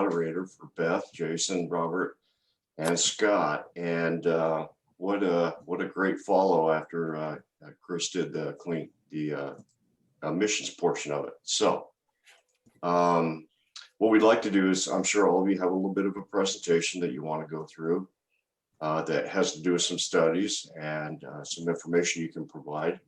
moderator for Beth, Jason, Robert, and Scott. And what a great follow after Chris did the emissions portion of it. So what we'd like to do is, I'm sure all of you have a little bit of a presentation that you want to go through that has to do with some studies and some information you can provide.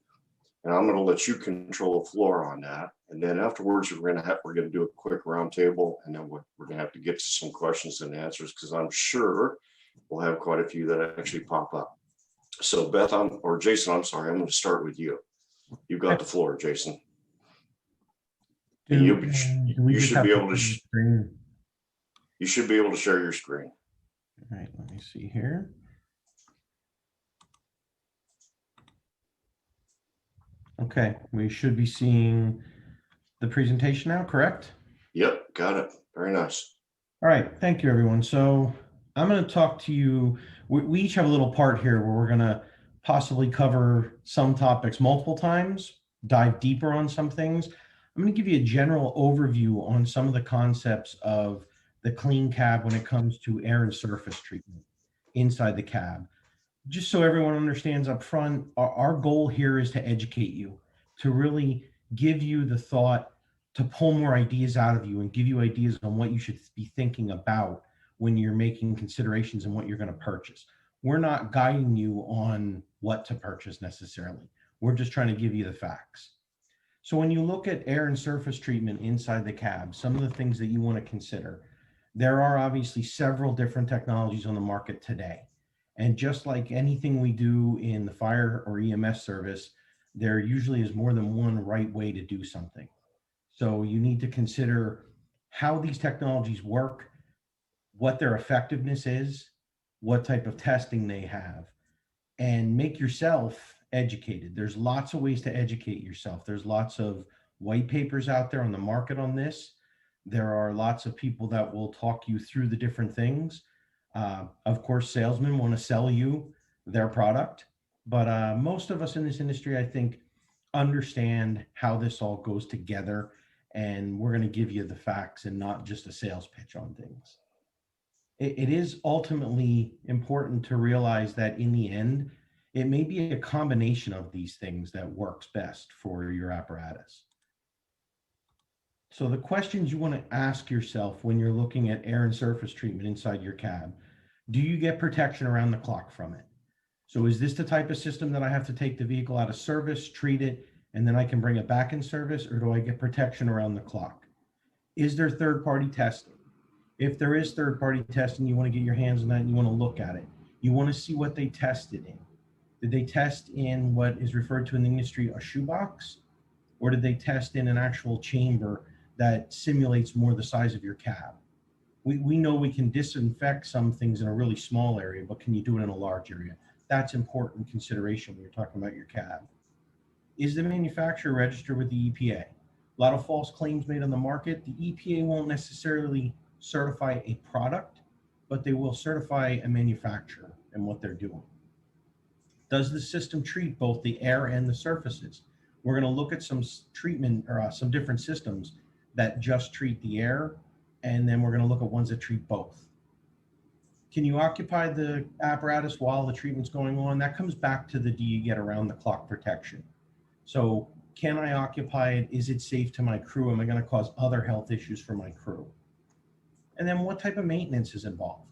And I'm going to let you control the floor on that. And then afterwards, we're going to do a quick roundtable, and then we're going to have to get to some questions and answers, because I'm sure we'll have quite a few that actually pop up. So Beth, or Jason, I'm sorry, I'm going to start with you. You've got the floor, Jason. You should be able to. You should be able to share your screen. All right, let me see here. Okay, we should be seeing the presentation now, correct? Yep, got it. Very nice. All right, thank you, everyone. So I'm going to talk to you. We each have a little part here where we're going to possibly cover some topics multiple times, dive deeper on some things. I'm going to give you a general overview on some of the concepts of the clean cab when it comes to air and surface treatment inside the cab. Just so everyone understands up front, our goal here is to educate you, to really give you the thought, to pull more ideas out of you and give you ideas on what you should be thinking about when you're making considerations and what you're going to purchase. We're not guiding you on what to purchase necessarily. We're just trying to give you the facts. So when you look at air and surface treatment inside the cab, some of the things that you want to consider, there are obviously several different technologies on the market today. And just like anything we do in the fire or EMS service, there usually is more than one right way to do something. So you need to consider how these technologies work, what their effectiveness is, what type of testing they have, and make yourself educated. There's lots of ways to educate yourself. There's lots of white papers out there on the market on this. There are lots of people that will talk you through the different things. Of course, salesmen want to sell you their product, but most of us in this industry, I think, understand how this all goes together, and we're going to give you the facts and not just a sales pitch on things. It is ultimately important to realize that in the end, it may be a combination of these things that works best for your apparatus. So the questions you want to ask yourself when you're looking at air and surface treatment inside your cab: do you get protection around the clock from it? So is this the type of system that I have to take the vehicle out of service, treat it, and then I can bring it back in service, or do I get protection around the clock? Is there third-party testing? If there is third-party testing, you want to get your hands on that and you want to look at it. You want to see what they tested in. Did they test in what is referred to in the industry a shoebox? Or did they test in an actual chamber that simulates more the size of your cab? We know we can disinfect some things in a really small area, but can you do it in a large area? That's important consideration when you're talking about your cab. Is the manufacturer registered with the EPA? A lot of false claims made on the market. The EPA won't necessarily certify a product, but they will certify a manufacturer and what they're doing. Does the system treat both the air and the surfaces? We're going to look at some treatment or some different systems that just treat the air, and then we're going to look at ones that treat both. Can you occupy the apparatus while the treatment's going on? That comes back to the do you get around the clock protection? So can I occupy it? Is it safe to my crew? Am I going to cause other health issues for my crew? And then what type of maintenance is involved?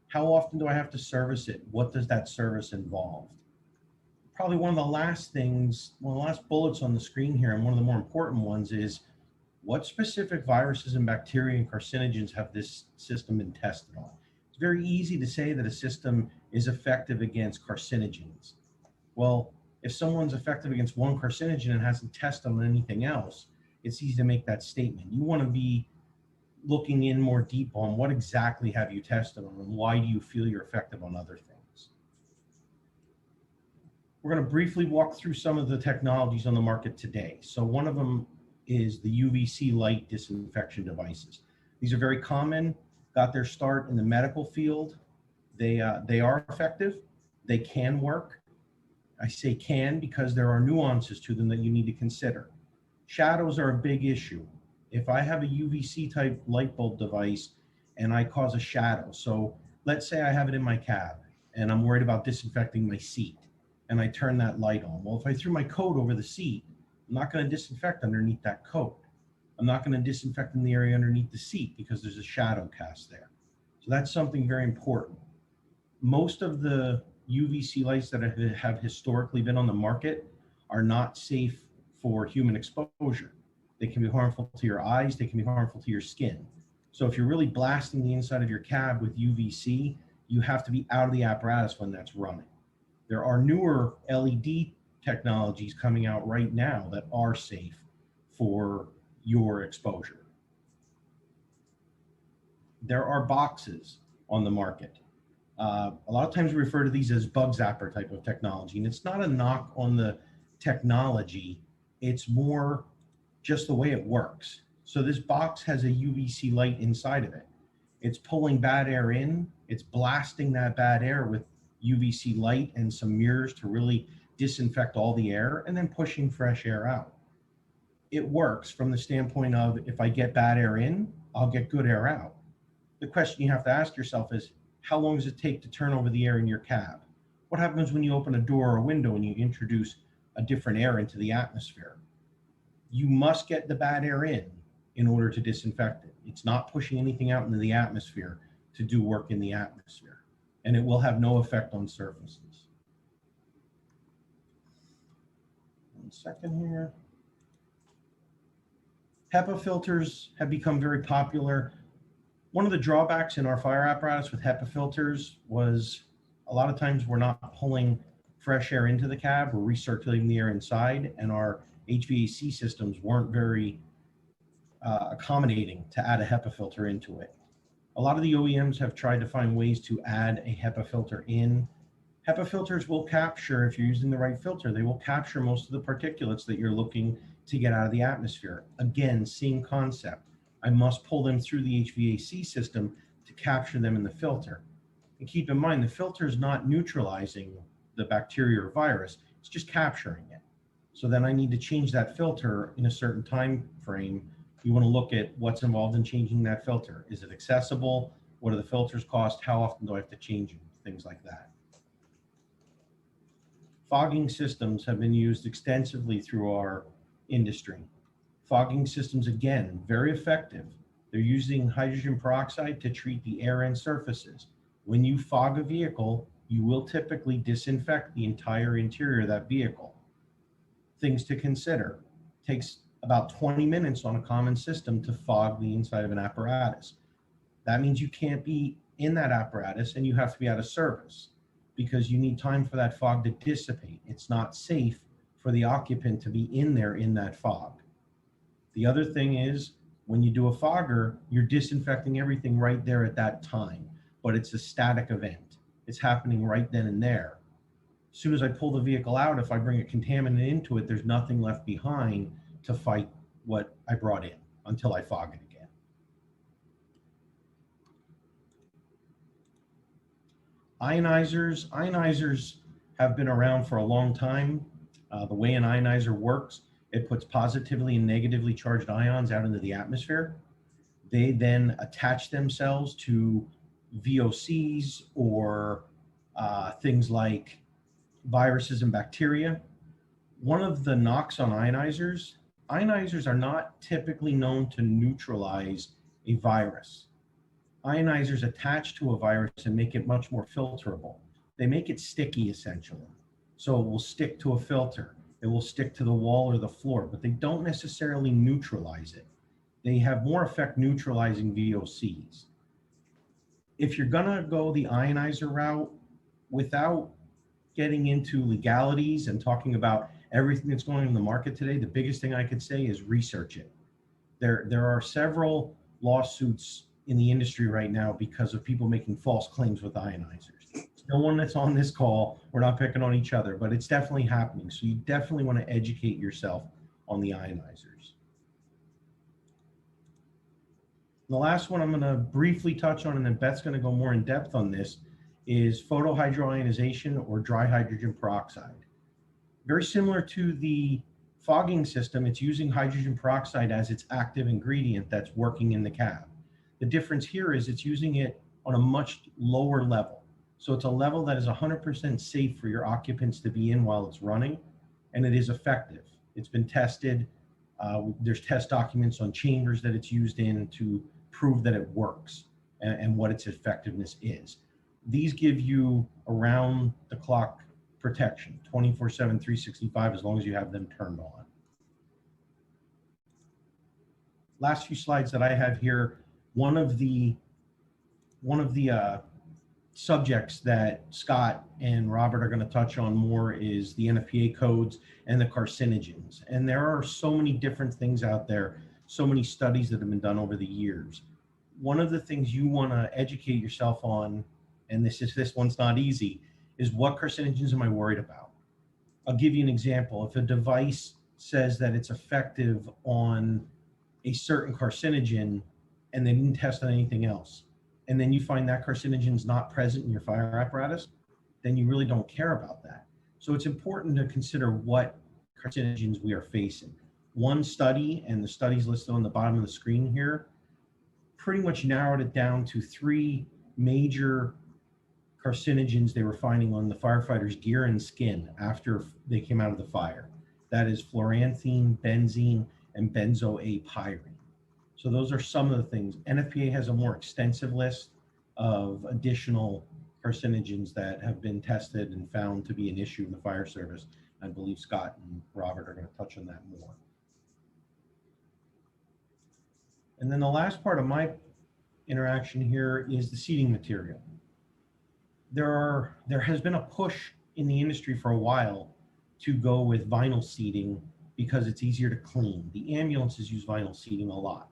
How often do I have to service it? What does that service involve? Probably one of the last things, one of the last bullets on the screen here, and one of the more important ones, is what specific viruses and bacteria and carcinogens have this system been tested on? It's very easy to say that a system is effective against carcinogens. Well, if someone's effective against one carcinogen and hasn't tested on anything else, it's easy to make that statement. You want to be looking in more deep on what exactly have you tested on and why do you feel you're effective on other things. We're going to briefly walk through some of the technologies on the market today. So one of them is the UVC light disinfection devices. These are very common, got their start in the medical field. They are effective. They can work. I say can because there are nuances to them that you need to consider. Shadows are a big issue. If I have a UVC type light bulb device and I cause a shadow. So let's say I have it in my cab and I'm worried about disinfecting my seat, and I turn that light on. Well, if I threw my coat over the seat, I'm not going to disinfect underneath that coat. I'm not going to disinfect in the area underneath the seat because there's a shadow cast there. So that's something very important. Most of the UVC lights that have historically been on the market are not safe for human exposure. They can be harmful to your eyes, they can be harmful to your skin. So if you're really blasting the inside of your cab with UVC, you have to be out of the apparatus when that's running. There are newer LED technologies coming out right now that are safe for your exposure. There are boxes on the market. A lot of times we refer to these as bug zapper type of technology, and it's not a knock on the technology, it's more just the way it works. So this box has a UVC light inside of it. It's pulling bad air in, it's blasting that bad air with UVC light and some mirrors to really disinfect all the air, and then pushing fresh air out. It works from the standpoint of, if I get bad air in, I'll get good air out. The question you have to ask yourself is, how long does it take to turn over the air in your cab? What happens when you open a door or a window and you introduce a different air into the atmosphere? You must get the bad air in order to disinfect it. It's not pushing anything out into the atmosphere to do work in the atmosphere, and it will have no effect on surfaces. One second here. HEPA filters have become very popular. One of the drawbacks in our fire apparatus with HEPA filters was a lot of times we're not pulling fresh air into the cab, we're recirculating the air inside, and our HVAC systems weren't very accommodating to add a HEPA filter into it. A lot of the OEMs have tried to find ways to add a HEPA filter in. HEPA filters will capture, if you're using the right filter, they will capture most of the particulates that you're looking to get out of the atmosphere. Again, same concept. I must pull them through the HVAC system to capture them in the filter. And keep in mind, the filter is not neutralizing the bacteria or virus, it's just capturing it. So then I need to change that filter in a certain time frame. You want to look at what's involved in changing that filter. Is it accessible? What do the filters cost? How often do I have to change them? Things like that. Fogging systems have been used extensively through our industry. Fogging systems, again, very effective. They're using hydrogen peroxide to treat the air and surfaces. When you fog a vehicle, you will typically disinfect the entire interior of that vehicle. Things to consider. Takes about 20 minutes on a common system to fog the inside of an apparatus. That means you can't be in that apparatus and you have to be out of service because you need time for that fog to dissipate. It's not safe for the occupant to be in there in that fog. The other thing is, when you do a fogger, you're disinfecting everything right there at that time, but it's a static event. It's happening right then and there. As soon as I pull the vehicle out, if I bring a contaminant into it, there's nothing left behind to fight what I brought in until I fog it again. Ionizers have been around for a long time. The way an ionizer works, it puts positively and negatively charged ions out into the atmosphere. They then attach themselves to VOCs or things like viruses and bacteria. One of the knocks on ionizers are not typically known to neutralize a virus. Ionizers attach to a virus and make it much more filterable. They make it sticky, essentially. So it will stick to a filter. It will stick to the wall or the floor, but they don't necessarily neutralize it. They have more effect neutralizing VOCs. If you're gonna go the ionizer route without getting into legalities and talking about everything that's going on in the market today, the biggest thing I could say is research it. There are several lawsuits in the industry right now because of people making false claims with ionizers. No one that's on this call, we're not picking on each other, but it's definitely happening. So you definitely want to educate yourself on the ionizers. The last one I'm going to briefly touch on, and then Beth's going to go more in depth on this, is photohydroionization or dry hydrogen peroxide. Very similar to the fogging system, it's using hydrogen peroxide as its active ingredient that's working in the cab. The difference here is it's using it on a much lower level. So it's a level that is 100% safe for your occupants to be in while it's running, and it is effective. It's been tested. There's test documents on chambers that it's used in to prove that it works and what its effectiveness is. These give you around the clock protection, 24/7, 365, as long as you have them turned on. Last few slides that I have here, one of the subjects that Scott and Robert are going to touch on more is the NFPA codes and the carcinogens. And there are so many different things out there, so many studies that have been done over the years. One of the things you want to educate yourself on, and this one's not easy, is what carcinogens am I worried about? I'll give you an example. If a device says that it's effective on a certain carcinogen and they didn't test on anything else, and then you find that carcinogen is not present in your fire apparatus, then you really don't care about that. So it's important to consider what carcinogens we are facing. One study, and the studies listed on the bottom of the screen here, pretty much narrowed it down to 3 major carcinogens they were finding on the firefighters' gear and skin after they came out of the fire. That is fluoranthene, benzene, and benzoapyrene. So those are some of the things. NFPA has a more extensive list of additional carcinogens that have been tested and found to be an issue in the fire service. I believe Scott and Robert are going to touch on that more. And then the last part of my interaction here is the seating material. There has been a push in the industry for a while to go with vinyl seating because it's easier to clean. The ambulances use vinyl seating a lot.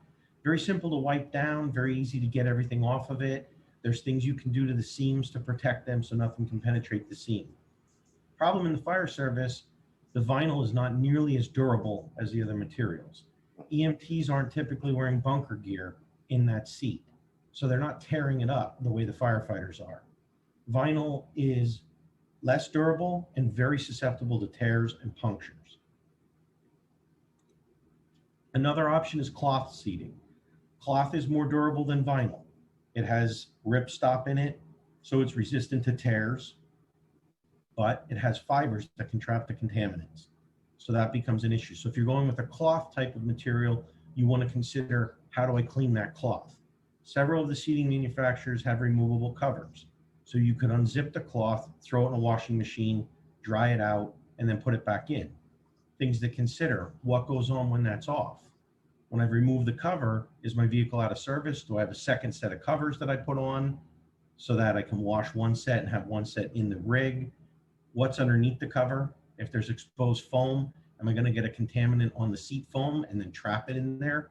Very simple to wipe down, very easy to get everything off of it. There's things you can do to the seams to protect them so nothing can penetrate the seam. Problem in the fire service, the vinyl is not nearly as durable as the other materials. EMTs aren't typically wearing bunker gear in that seat, so they're not tearing it up the way the firefighters are. Vinyl is less durable and very susceptible to tears and punctures. Another option is cloth seating. Cloth is more durable than vinyl. It has ripstop in it, so it's resistant to tears, but it has fibers that can trap the contaminants. So that becomes an issue. So if you're going with a cloth type of material, you want to consider, how do I clean that cloth? Several of the seating manufacturers have removable covers. So you could unzip the cloth, throw it in a washing machine, dry it out, and then put it back in. Things to consider: what goes on when that's off? When I've removed the cover, is my vehicle out of service? Do I have a second set of covers that I put on so that I can wash one set and have one set in the rig? What's underneath the cover? If there's exposed foam, am I going to get a contaminant on the seat foam and then trap it in there?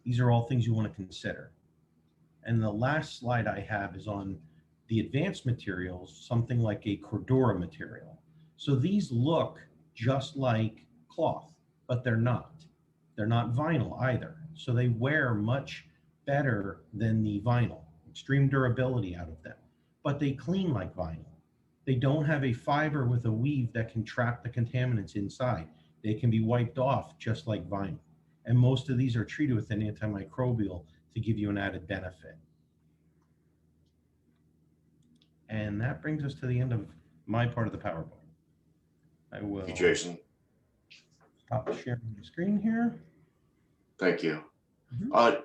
These are all things you want to consider. And the last slide I have is on the advanced materials, something like a Cordura material. So these look just like cloth, but they're not. They're not vinyl either. So they wear much better than the vinyl, extreme durability out of them, but they clean like vinyl. They don't have a fiber with a weave that can trap the contaminants inside. They can be wiped off just like vinyl. And most of these are treated with an antimicrobial to give you an added benefit. And that brings us to the end of my part of the PowerPoint. I will Thank you, Jason. stop sharing the screen here. Thank you.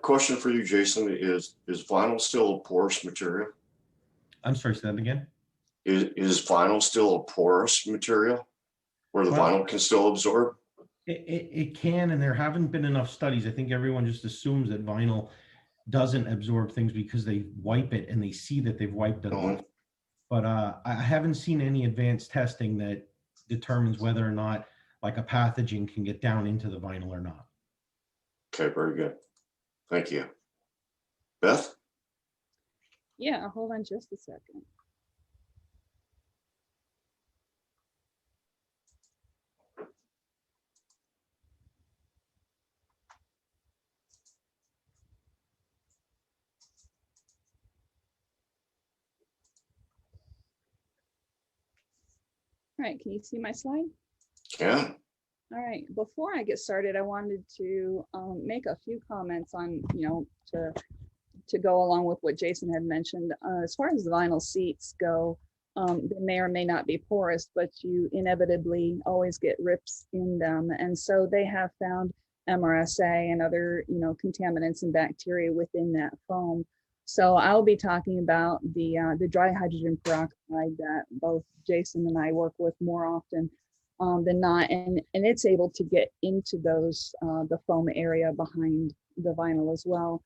Question for you, Jason, is vinyl still a porous material? I'm sorry, say that again. Is vinyl still a porous material where the vinyl can still absorb? It can, and there haven't been enough studies. I think everyone just assumes that vinyl doesn't absorb things because they wipe it and they see that they've wiped it off. But I haven't seen any advanced testing that determines whether or not like a pathogen can get down into the vinyl or not. Okay, very good. Thank you. Beth? Yeah, hold on just a second. All right, can you see my slide? Yeah. All right, before I get started, I wanted to make a few comments on, to to go along with what Jason had mentioned, as far as the vinyl seats go, they may or may not be porous, but you inevitably always get rips in them. And so they have found MRSA and other, contaminants and bacteria within that foam. So I'll be talking about the dry hydrogen peroxide that both Jason and I work with more often than not, and it's able to get into those the foam area behind the vinyl as well.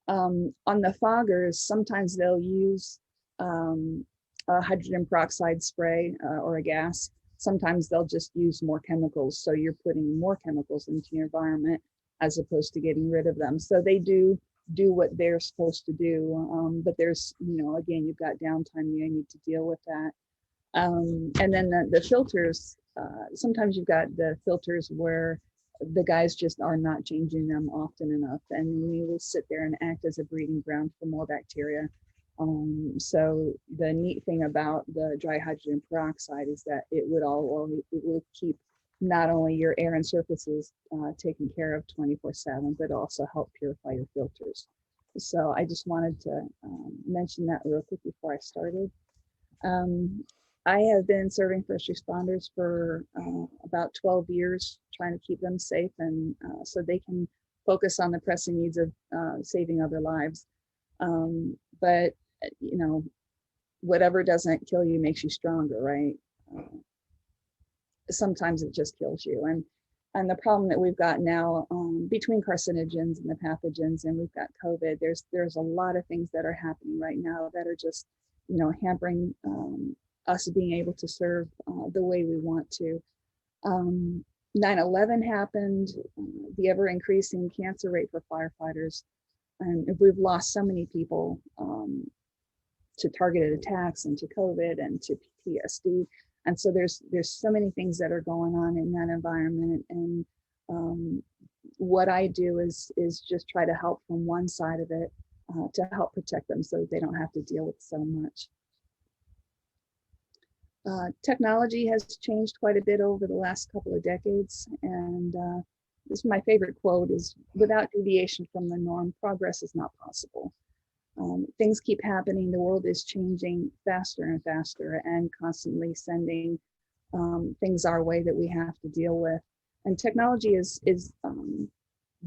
On the foggers, sometimes they'll use a hydrogen peroxide spray or a gas. Sometimes they'll just use more chemicals, so you're putting more chemicals into your environment as opposed to getting rid of them. So they do what they're supposed to do, but there's, again, you've got downtime, you need to deal with that. And then the filters, sometimes you've got the filters where the guys just are not changing them often enough, and we will sit there and act as a breeding ground for more bacteria. So the neat thing about the dry hydrogen peroxide is that it will keep not only your air and surfaces taken care of 24/7, but also help purify your filters. So I just wanted to mention that real quick before I started. I have been serving first responders for about 12 years, trying to keep them safe and so they can focus on the pressing needs of saving other lives. But whatever doesn't kill you makes you stronger, right? Sometimes it just kills you. And the problem that we've got now between carcinogens and the pathogens, and we've got COVID, there's a lot of things that are happening right now that are just, hampering us being able to serve the way we want to. 9/11 happened, the ever increasing cancer rate for firefighters. And we've lost so many people to targeted attacks and to COVID and to PTSD. And so there's so many things that are going on in that environment. And what I do is just try to help from one side of it to help protect them so that they don't have to deal with so much. Technology has changed quite a bit over the last couple of decades. And this is my favorite quote is, without deviation from the norm, progress is not possible. Things keep happening. The world is changing faster and faster and constantly sending things our way that we have to deal with. And technology is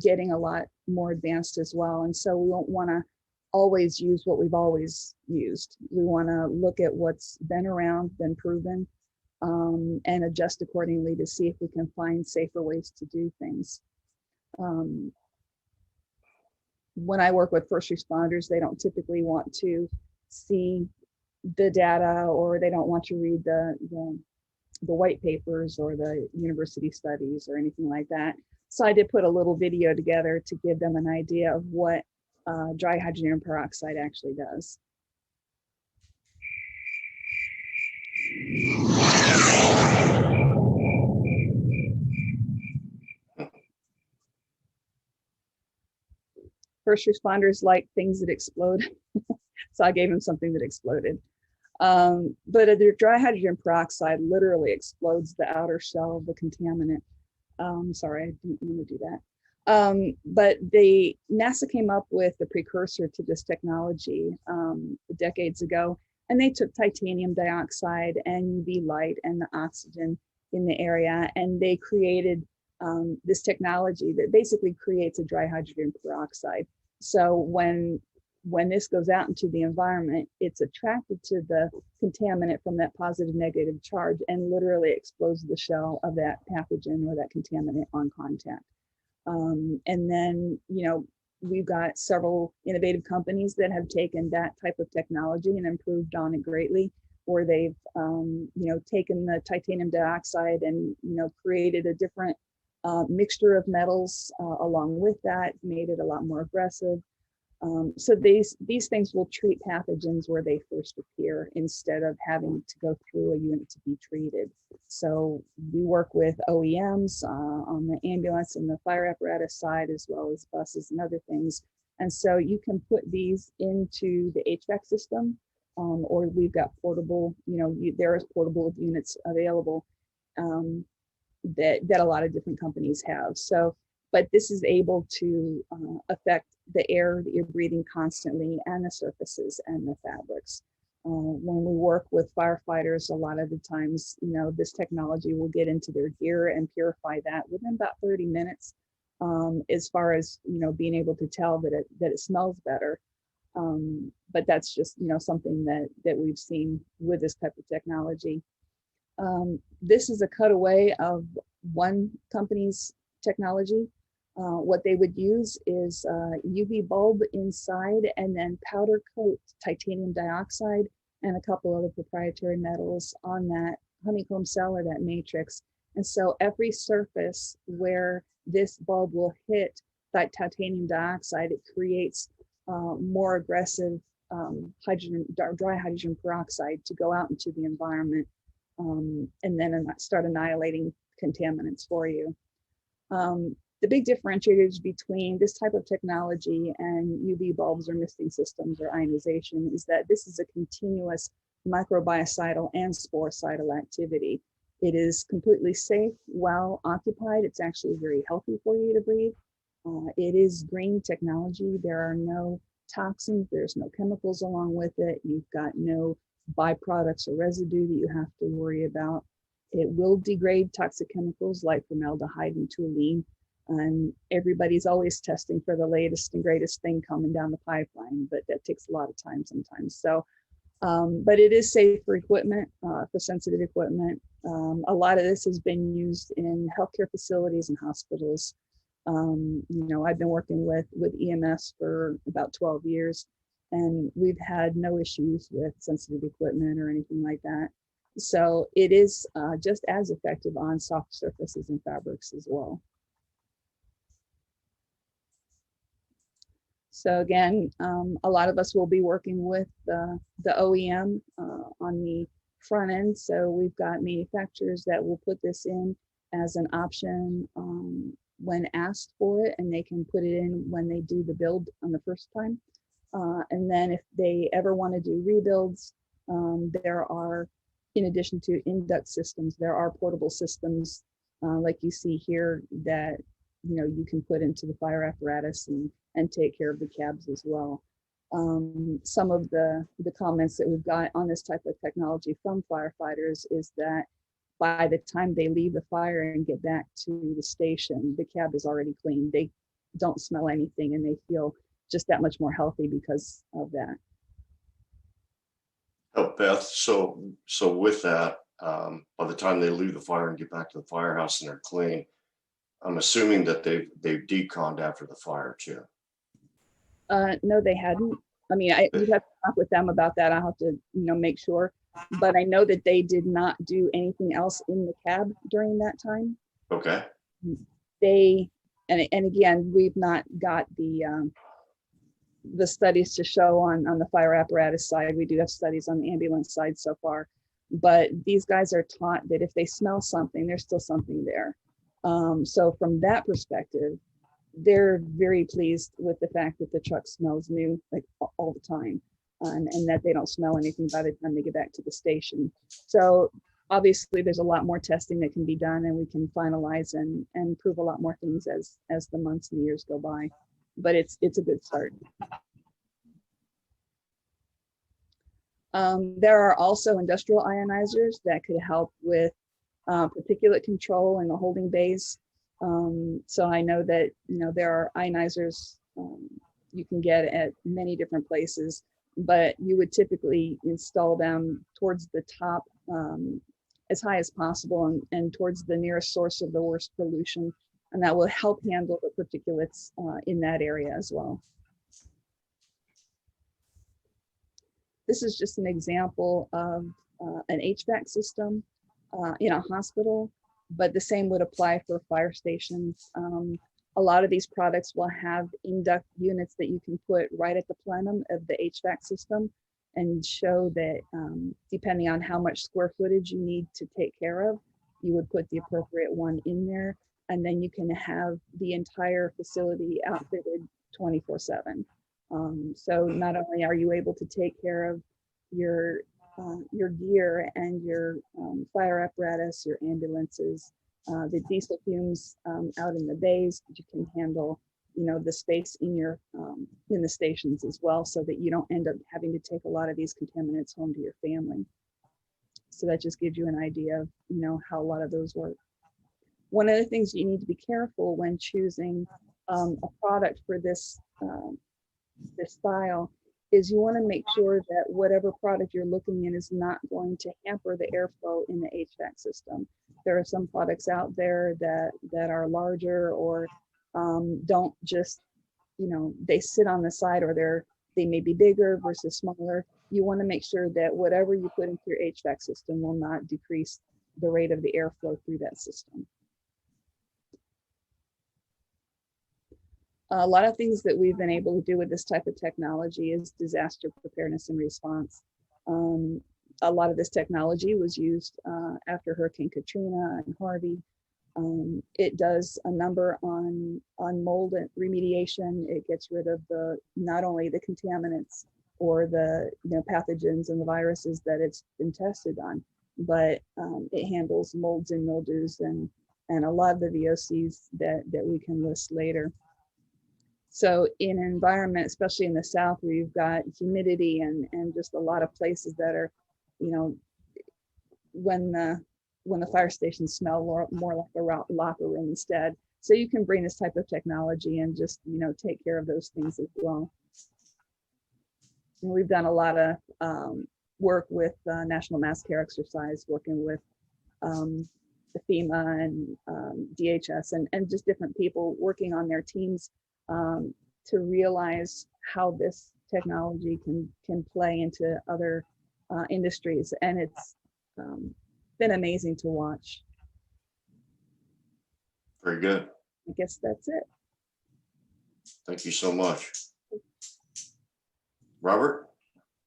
getting a lot more advanced as well. And so we don't want to always use what we've always used. We want to look at what's been around, been proven, and adjust accordingly to see if we can find safer ways to do things. When I work with first responders, they don't typically want to see the data, or they don't want to read the white papers or the university studies or anything like that. So I did put a little video together to give them an idea of what dry hydrogen peroxide actually does. First responders like things that explode. So I gave them something that exploded. But the dry hydrogen peroxide literally explodes the outer shell of the contaminant. Sorry, I didn't want to do that. But NASA came up with the precursor to this technology decades ago, and they took titanium dioxide and UV light and the oxygen in the area, and they created this technology that basically creates a dry hydrogen peroxide. So when this goes out into the environment, it's attracted to the contaminant from that positive negative charge and literally explodes the shell of that pathogen or that contaminant on contact. And then, we've got several innovative companies that have taken that type of technology and improved on it greatly, where they've, taken the titanium dioxide and, created a different mixture of metals along with that, made it a lot more aggressive. So these things will treat pathogens where they first appear instead of having to go through a unit to be treated. So we work with OEMs on the ambulance and the fire apparatus side, as well as buses and other things. And so you can put these into the HVAC system, or we've got portable, there is portable units available that a lot of different companies have. So but this is able to affect the air that you're breathing constantly and the surfaces and the fabrics. When we work with firefighters, a lot of the times, this technology will get into their gear and purify that within about 30 minutes, as far as, being able to tell that it smells better. But that's just, something that we've seen with this type of technology. This is a cutaway of one company's technology. What they would use is UV bulb inside and then powder coat titanium dioxide and a couple other proprietary metals on that honeycomb cell or that matrix. And so every surface where this bulb will hit that titanium dioxide, it creates more aggressive dry hydrogen peroxide to go out into the environment, and then start annihilating contaminants for you. The big differentiators between this type of technology and UV bulbs or misting systems or ionization is that this is a continuous microbiocidal and sporicidal activity. It is completely safe while occupied. It's actually very healthy for you to breathe. It is green technology. There are no toxins, there's no chemicals along with it. You've got no byproducts or residue that you have to worry about. It will degrade toxic chemicals like formaldehyde and toluene. And everybody's always testing for the latest and greatest thing coming down the pipeline, but that takes a lot of time sometimes. So, but it is safe for equipment, for sensitive equipment. A lot of this has been used in healthcare facilities and hospitals. I've been working with EMS for about 12 years, and we've had no issues with sensitive equipment or anything like that. So it is just as effective on soft surfaces and fabrics as well. So again, a lot of us will be working with the OEM on the front end. So we've got manufacturers that will put this in as an option when asked for it, and they can put it in when they do the build on the first time. And then if they ever want to do rebuilds, there are, in addition to induct systems, there are portable systems like you see here that you can put into the fire apparatus and take care of the cabs as well. Some of the comments that we've got on this type of technology from firefighters is that by the time they leave the fire and get back to the station, the cab is already clean. They don't smell anything and they feel just that much more healthy because of that. Oh, Beth, so with that, by the time they leave the fire and get back to the firehouse and they're clean, I'm assuming that they've deconned after the fire too. No, they hadn't. I mean, you'd have to talk with them about that. I'll have to, make sure. But I know that they did not do anything else in the cab during that time. Okay. And again, we've not got the studies to show on the fire apparatus side. We do have studies on the ambulance side so far, but these guys are taught that if they smell something, there's still something there. So from that perspective, they're very pleased with the fact that the truck smells new, like all the time, and that they don't smell anything by the time they get back to the station. So obviously there's a lot more testing that can be done, and we can finalize and prove a lot more things as the months and years go by, but it's a good start. There are also industrial ionizers that could help with particulate control in the holding bays. So I know that, there are ionizers you can get at many different places, but you would typically install them towards the top as high as possible and towards the nearest source of the worst pollution. And that will help handle the particulates in that area as well. This is just an example of an HVAC system in a hospital, but the same would apply for fire stations. A lot of these products will have induct units that you can put right at the plenum of the HVAC system and show that depending on how much square footage you need to take care of, you would put the appropriate one in there, and then you can have the entire facility outfitted 24/7. So not only are you able to take care of your gear and your fire apparatus, your ambulances, the diesel fumes out in the bays, but you can handle, you know, the space in your in the stations as well, so that you don't end up having to take a lot of these contaminants home to your family. So that just gives you an idea of, you know, how a lot of those work. One of the things you need to be careful when choosing a product for this this style is you want to make sure that whatever product you're looking in is not going to hamper the airflow in the HVAC system. There are some products out there that are larger or don't just, you know, they sit on the side, or they may be bigger versus smaller. You want to make sure that whatever you put into your HVAC system will not decrease the rate of the airflow through that system. A lot of things that we've been able to do with this type of technology is disaster preparedness and response. A lot of this technology was used after Hurricane Katrina and Harvey. It does a number on mold remediation. It gets rid of not only the contaminants or the, you know, pathogens and the viruses that it's been tested on, but it handles molds and mildews and a lot of the VOCs that we can list later. So in an environment, especially in the South, where you've got humidity and just a lot of places that are, you know, when the fire stations smell more like a locker room instead. So you can bring this type of technology and just, you know, take care of those things as well. And we've done a lot of work with National Mass Care Exercise, working with the FEMA and DHS and just different people working on their teams to realize how this technology can play into other industries. And it's been amazing to watch. Very good. I guess that's it. Thank you so much. Robert,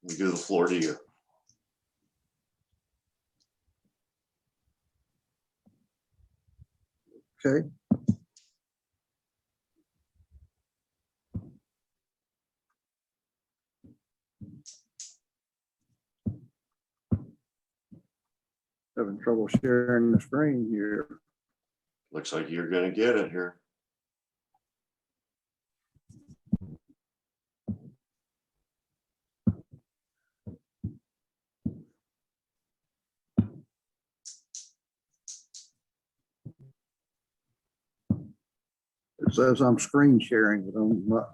we give the floor to you. Okay. Having trouble sharing the screen here. Looks like you're going to get it here. It says I'm screen sharing, but I'm not.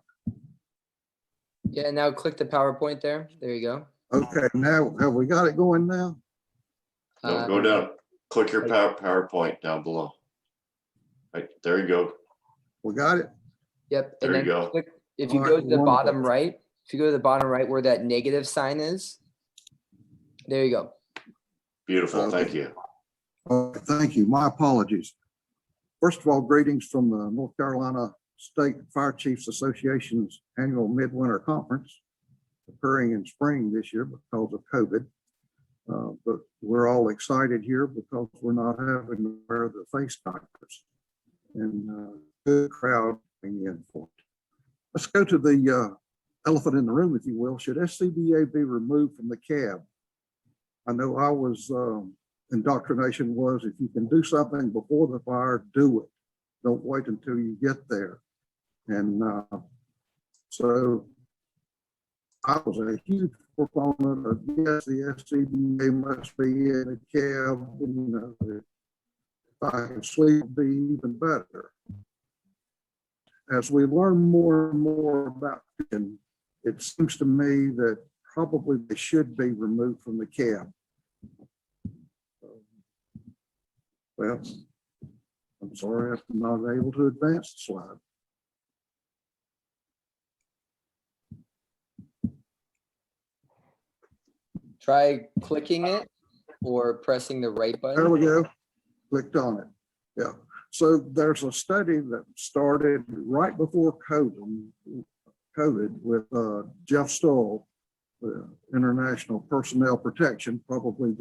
Yeah, now click the PowerPoint there. There you go. Okay, now have we got it going now? No, go down. Click your PowerPoint down below. Right, there you go. We got it? Yep. There And you then go. click, if you All go right, to the bottom wonderful. right, if you go to the bottom right where that negative sign is, there you go. Beautiful. Okay. Thank you. Thank you. My apologies. First of all, greetings from the North Carolina State Fire Chiefs Association's annual Midwinter Conference, occurring in spring this year because of COVID. But we're all excited here because we're not having to wear the face diapers. And good crowd coming in for it. Let's go to the elephant in the room, if you will. Should SCBA be removed from the cab? I know I was, indoctrination was, if you can do something before the fire, do it. Don't wait until you get there. And so I was a huge proponent of, yes, the SCBA must be in a cab. And, you know, if I can sleep, it'd be even better. As we learn more and more about it, it seems to me that probably they should be removed from the cab. Well, I'm sorry I'm not able to advance the slide. Try clicking it or pressing the right There button. we go. Clicked on it. Yeah. So there's a study that started right before COVID with Jeff Stoll, the International Personnel Protection, probably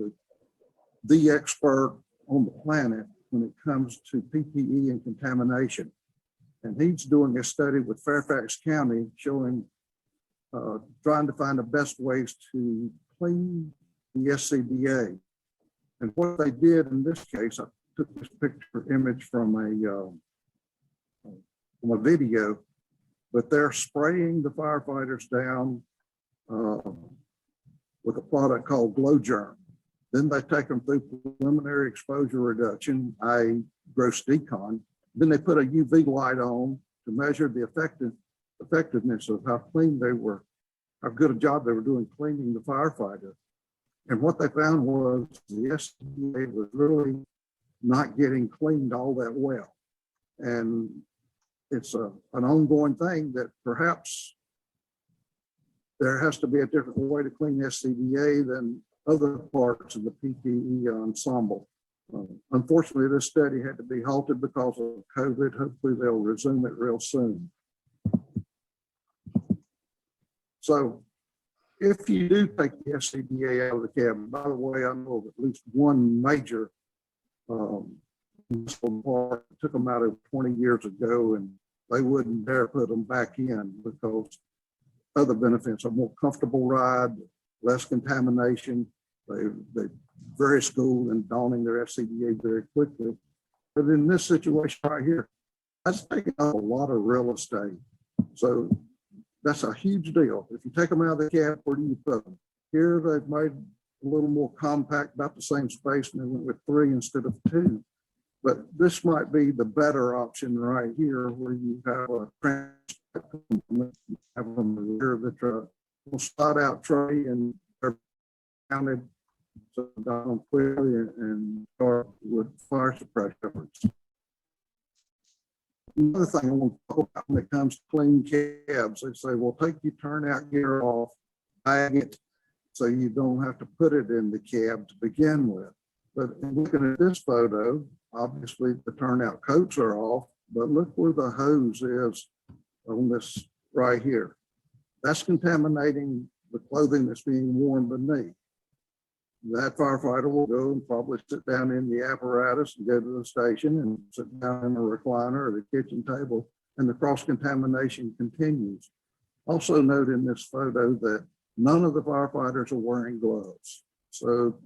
the expert on the planet when it comes to PPE and contamination. And he's doing a study with Fairfax County showing, trying to find the best ways to clean the SCBA. And what they did in this case, to took this picture image from a video, but they're spraying the firefighters down with a product called Glow Germ. Then they take them through preliminary exposure reduction, i.e. gross decon. Then they put a UV light on to measure the effectiveness of how clean they were, how good a job they were doing cleaning the firefighter. And what they found was the SCBA was really not getting cleaned all that well. And it's an ongoing thing that perhaps there has to be a different way to clean SCBA than other parts of the PPE ensemble. Unfortunately, this study had to be halted because of COVID. Hopefully they'll resume it real soon. So if you do take the SCBA out of the cab, by the way, I know of at least one major part took them out of 20 years ago, and they wouldn't dare put them back in because other benefits, a more comfortable ride, less contamination. They're very schooled in donning their SCBA very quickly. But in this situation right here, that's taking up a lot of real estate. So that's a huge deal. If you take them out of the cab, where do you put them? Here, they've made a little more compact, about the same space, and they went with 3 instead of 2. But this might be the better option right here, where you have a have them in the rear of the truck. We'll slide out tray and they're mounted so down quickly and start with fire suppression. Another thing I want to talk about when it comes to clean cabs, they say, well, take your turnout gear off, bag it, so you don't have to put it in the cab to begin with. But looking at this photo, obviously the turnout coats are off, but look where the hose is on this right here. That's contaminating the clothing that's being worn beneath. That firefighter will go and probably sit down in the apparatus and go to the station and sit down in a recliner or the kitchen table, and the cross-contamination continues. Also note in this photo that none of the firefighters are wearing gloves. So,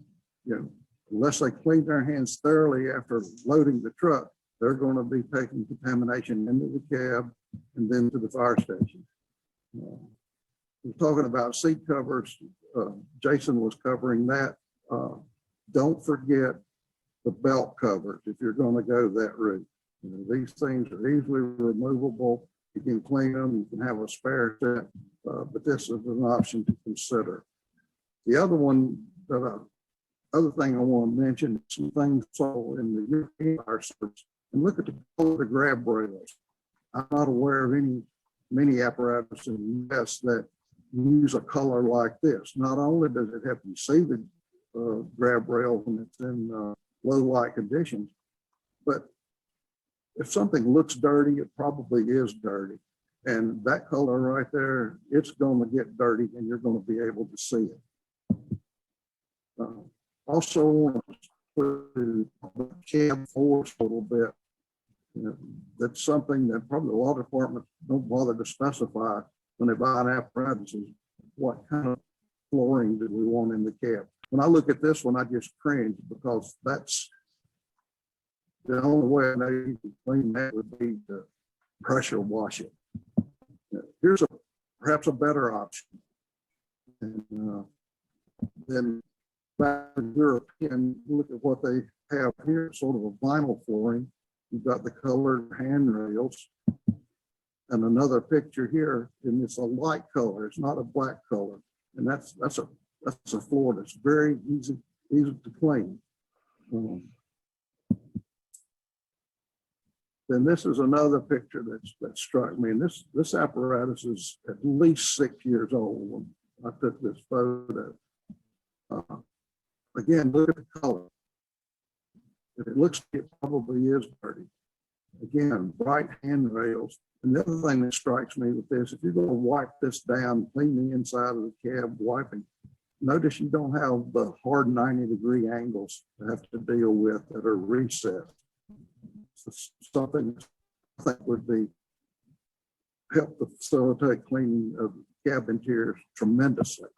unless they clean their hands thoroughly after loading the truck, they're going to be taking contamination into the cab and then to the fire station. We're talking about seat covers. Jason was covering that. Don't forget the belt covers if you're going to go that route. These things are easily removable. You can clean them, you can have a spare set, but this is an option to consider. The other one, other thing I want to mention, some things saw in the European fire service, and look at the color of the grab rails. I'm not aware of many apparatus in the US that use a color like this. Not only does it help you see the grab rail when it's in low light conditions, but if something looks dirty, it probably is dirty. And that color right there, it's going to get dirty and you're going to be able to see it. Also, want to put the cab force a little bit. That's something that probably a lot of departments don't bother to specify when they buy an apparatus, is what kind of flooring do we want in the cab. When I look at this one, I just cringe because that's the only way I know you can clean that would be to pressure wash it. Here's perhaps a better option. And then back in European, look at what they have here, sort of a vinyl flooring. You've got the colored handrails, and another picture here, and it's a light color. It's not a black color, and that's a floor that's very easy to clean. Then this is another picture that struck me, and this apparatus is at least 6 years old when I took this photo. Again, look at the color. It looks like it probably is dirty. Again, bright handrails. And the other thing that strikes me with this, if you're going to wipe this down, clean the inside of the cab wiping, notice you don't have the hard 90-degree angles to have to deal with that are reset. So something I think would be help to facilitate cleaning of cab interiors tremendously.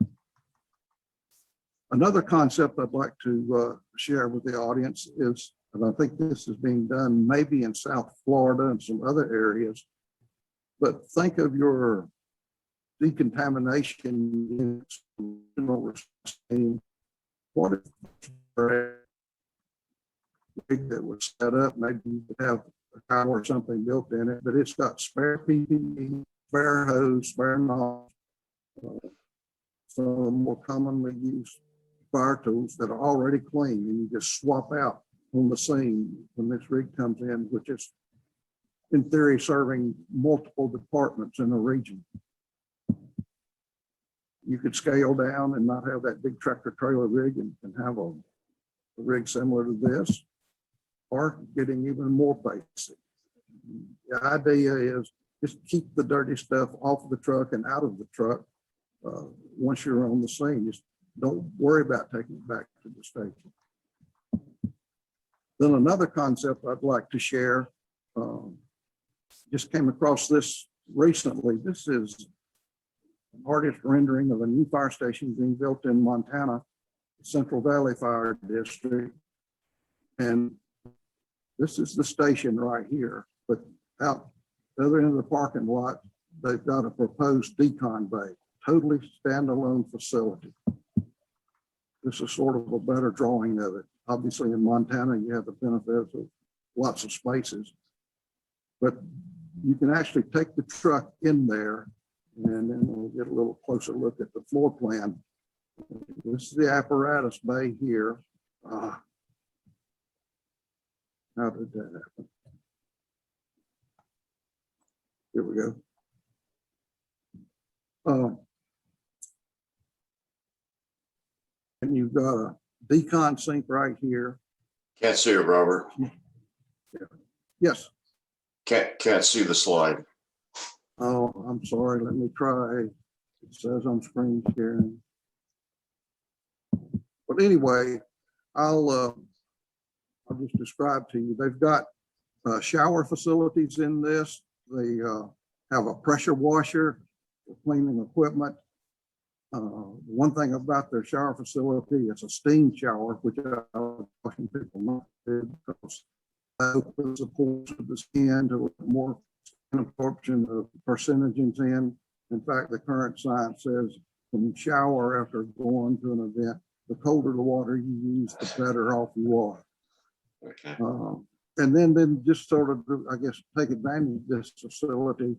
Another concept I'd like to share with the audience is And I think this is being done maybe in South Florida and some other areas. But think of your decontamination units. What if that was set up, maybe you could have a car or something built in it, but it's got spare PPE, spare hose, spare nozzle, some of the more commonly used fire tools that are already clean, and you just swap out on the scene when this rig comes in, which is in theory serving multiple departments in a region. You could scale down and not have that big tractor trailer rig and have a rig similar to this, or getting even more basic. The idea is just keep the dirty stuff off the truck and out of the truck once you're on the scene. Just don't worry about taking it back to the station. Then another concept I'd like to share, just came across this recently. This is an artist rendering of a new fire station being built in Montana, Central Valley Fire District. And this is the station right here, but out the other end of the parking lot, they've got a proposed decon bay, totally standalone facility. This is sort of a better drawing of it. Obviously in Montana, you have the benefits of lots of spaces, but you can actually take the truck in there, and then we'll get a little closer look at the floor plan. This is the apparatus bay here. How did that happen? Here we go. And you've got a decon sink right here. Can't see it, Robert. Yes. Can't see the slide. Oh, I'm sorry. Let me try. It says on screen sharing. But anyway, I'll just describe to you. They've got shower facilities in this. They have a pressure washer for cleaning equipment. One thing about their shower facility, it's a steam shower, which I was watching people not do, because that opens the pores of the skin to more absorption of carcinogens in. In fact, the current science says when you shower after going to an event, the colder the water you use, the better off you are. Okay. And then just sort of, I guess, take advantage of this facility.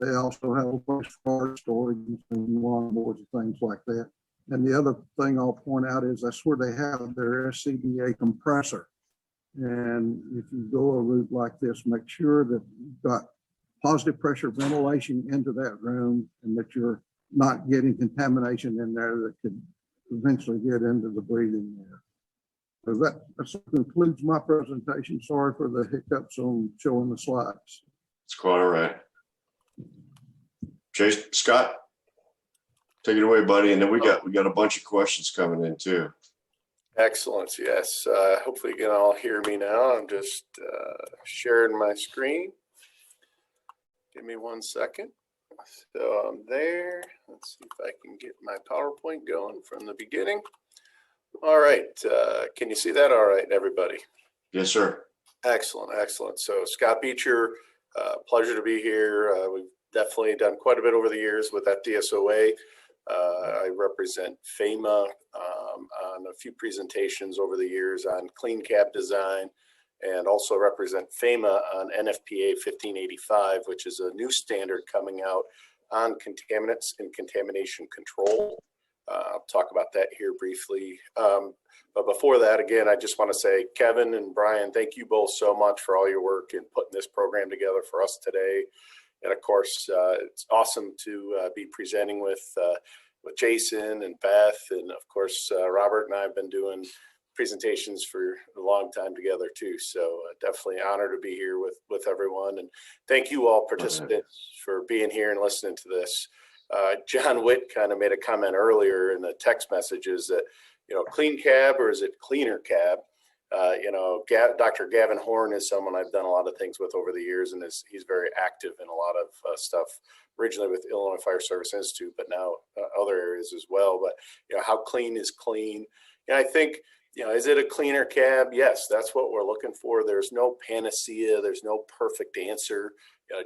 They also have a place for storage and lawnmowers and things like that. And the other thing I'll point out is that's where they have their SCBA compressor. And if you go a route like this, make sure that you've got positive pressure ventilation into that room and that you're not getting contamination in there that could eventually get into the breathing air. So that concludes my presentation. Sorry for the hiccups on showing the slides. It's quite all right. Chase, Scott, take it away, buddy. And then we got a bunch of questions coming in too. Excellent. Yes. Hopefully you can all hear me now. I'm just sharing my screen. Give me 1 second. So I'm there. Let's see if I can get my PowerPoint going from the beginning. All right. Can you see that? All right, everybody. Yes, sir. Excellent. Excellent. So Scott Beecher, pleasure to be here. We've definitely done quite a bit over the years with FDSOA. I represent FEMA on a few presentations over the years on clean cab design, and also represent FEMA on NFPA 1585, which is a new standard coming out on contaminants and contamination control. I'll talk about that here briefly. But before that, again, I just want to say, Kevin and Brian, thank you both so much for all your work in putting this program together for us today. And of course, it's awesome to be presenting with Jason and Beth. And of course, Robert and I have been doing presentations for a long time together too. So definitely an honor to be here with everyone. And thank you all participants for being here and listening to this. John Witt kind of made a comment earlier in the text messages that, clean cab, or is it cleaner cab? Dr. Gavin Horn is someone I've done a lot of things with over the years, and he's very active in a lot of stuff, originally with Illinois Fire Service Institute, but now other areas as well. But how clean is clean? And I think Is it a cleaner cab? Yes, that's what we're looking for. There's no panacea. There's no perfect answer.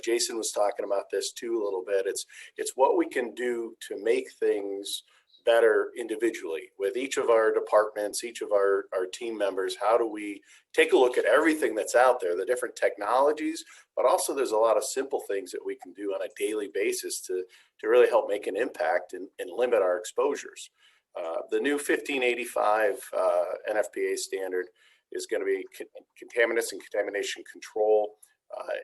Jason was talking about this too a little bit. It's what we can do to make things better individually with each of our departments, each of our team members. How do we take a look at everything that's out there, the different technologies, but also there's a lot of simple things that we can do on a daily basis to really help make an impact and limit our exposures. The new 1585 NFPA standard is going to be contaminants and contamination control.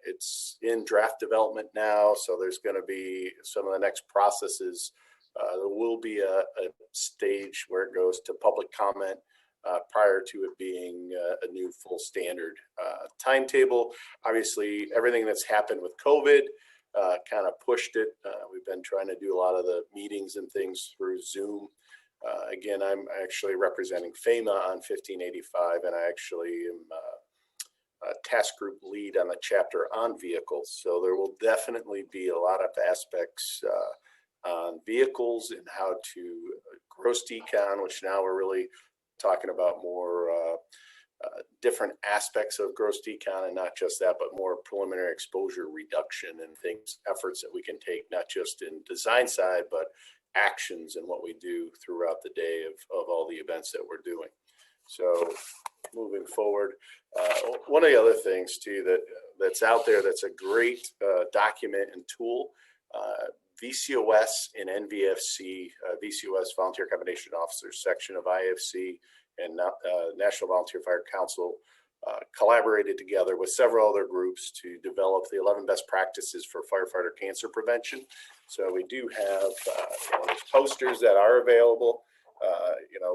It's in draft development now, so there's going to be some of the next processes. There will be a stage where it goes to public comment prior to it being a new full standard timetable. Obviously, everything that's happened with COVID kind of pushed it. We've been trying to do a lot of the meetings and things through Zoom. Again, I'm actually representing FEMA on 1585, and I actually am a task group lead on the chapter on vehicles. So there will definitely be a lot of aspects on vehicles and how to gross decon, which now we're really talking about more different aspects of gross decon, and not just that, but more preliminary exposure reduction and things, efforts that we can take, not just in design side, but actions and what we do throughout the day of all the events that we're doing. So moving forward, one of the other things too that's out there that's a great document and tool, VCOS and NVFC, VCOS Volunteer Combination Officers section of IFC and National Volunteer Fire Council collaborated together with several other groups to develop the 11 best practices for firefighter cancer prevention. So we do have there's posters that are available.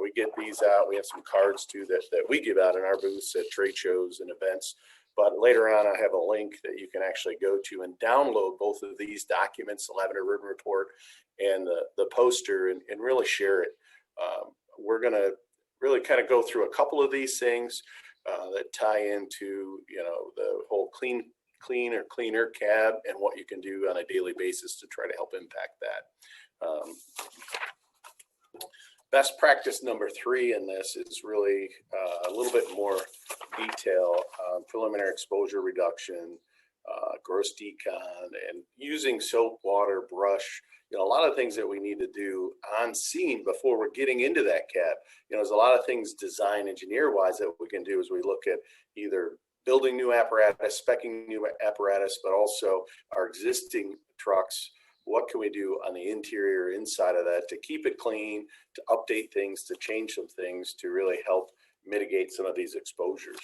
We get these out. We have some cards too that we give out in our booths at trade shows and events. But later on, I have a link that you can actually go to and download both of these documents, the Lavender Written Report and the poster, and really share it. We're going to really kind of go through a couple of these things that tie into, the whole clean or cleaner cab and what you can do on a daily basis to try to help impact that. Best practice number 3 in this is really a little bit more detail on preliminary exposure reduction, gross decon, and using soap, water, brush. A lot of things that we need to do on scene before we're getting into that cab. There's a lot of things design engineer wise that we can do as we look at either building new apparatus, speccing new apparatus, but also our existing trucks. What can we do on the interior inside of that to keep it clean, to update things, to change some things, to really help mitigate some of these exposures.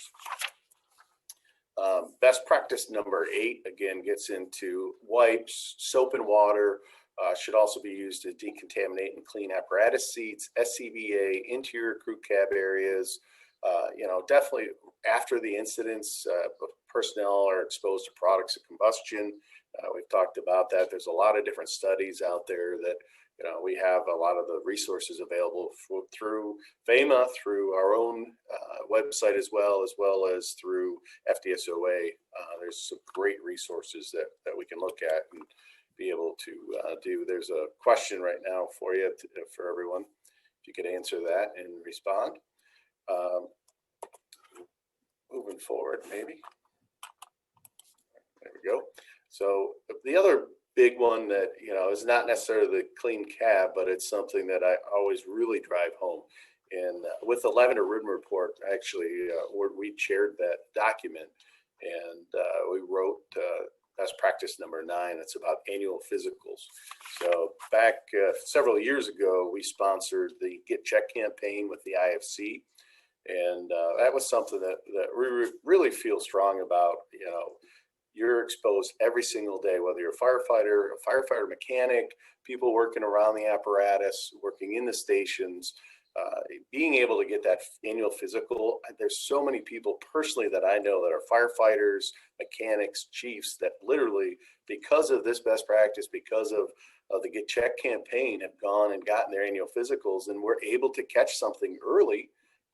Best practice number 8, again, gets into wipes, soap and water, should also be used to decontaminate and clean apparatus seats, SCBA, interior crew cab areas. Definitely after the incidents, personnel are exposed to products of combustion. We've talked about that. There's a lot of different studies out there that, we have a lot of the resources available through FEMA, through our own website as well as through FDSOA. There's some great resources that we can look at and be able to do. There's a question right now for you, for everyone. If you could answer that and respond. Moving forward, maybe. There we go. So the other big one that, is not necessarily the clean cab, but it's something that I always really drive home. And with the Lavender Written Report, actually, we shared that document, and we wrote best practice number 9. It's about annual physicals. So back several years ago, we sponsored the Get Check campaign with the IFC. And that was something that we really feel strong about. You're exposed every single day, whether you're a firefighter mechanic, people working around the apparatus, working in the stations, being able to get that annual physical. There's so many people personally that I know that are firefighters, mechanics, chiefs that literally, because of this best practice, because of the Get Check campaign, have gone and gotten their annual physicals and were able to catch something early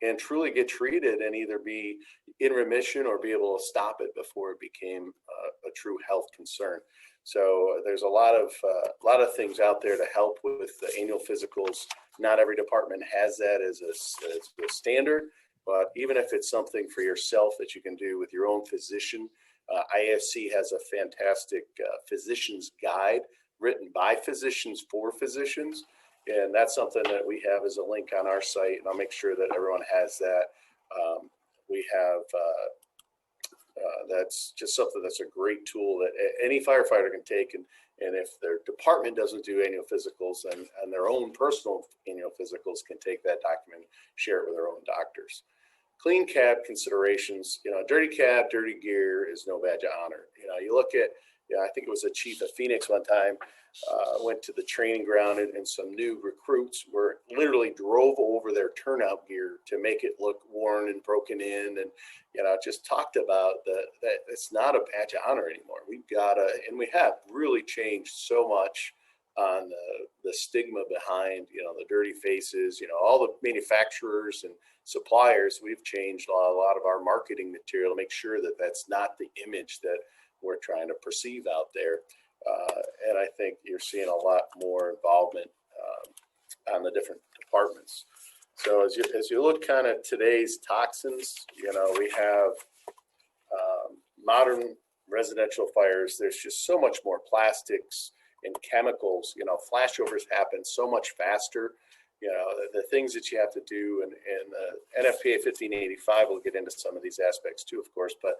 and truly get treated and either be in remission or be able to stop it before it became a true health concern. So there's a lot of things out there to help with the annual physicals. Not every department has that as a standard, but even if it's something for yourself that you can do with your own physician, IFC has a fantastic physician's guide written by physicians for physicians. And that's something that we have as a link on our site, and I'll make sure that everyone has that. We have, that's just something that's a great tool that any firefighter can take. And if their department doesn't do annual physicals and their own personal annual physicals can take that document, share it with their own doctors. Clean cab considerations, dirty cab, dirty gear is no badge of honor. You look at, I think it was a chief at Phoenix one time, went to the training ground and some new recruits were literally drove over their turnout gear to make it look worn and broken in. And, just talked about that it's not a badge of honor anymore. We've got to, and we have really changed so much on the stigma behind, the dirty faces, all the manufacturers and suppliers. We've changed a lot of our marketing material to make sure that that's not the image that we're trying to perceive out there. And I think you're seeing a lot more involvement on the different departments. So as you look kind of today's toxins, we have modern residential fires. There's just so much more plastics and chemicals. Flashovers happen so much faster. The things that you have to do, and NFPA 1585 will get into some of these aspects too, of course. But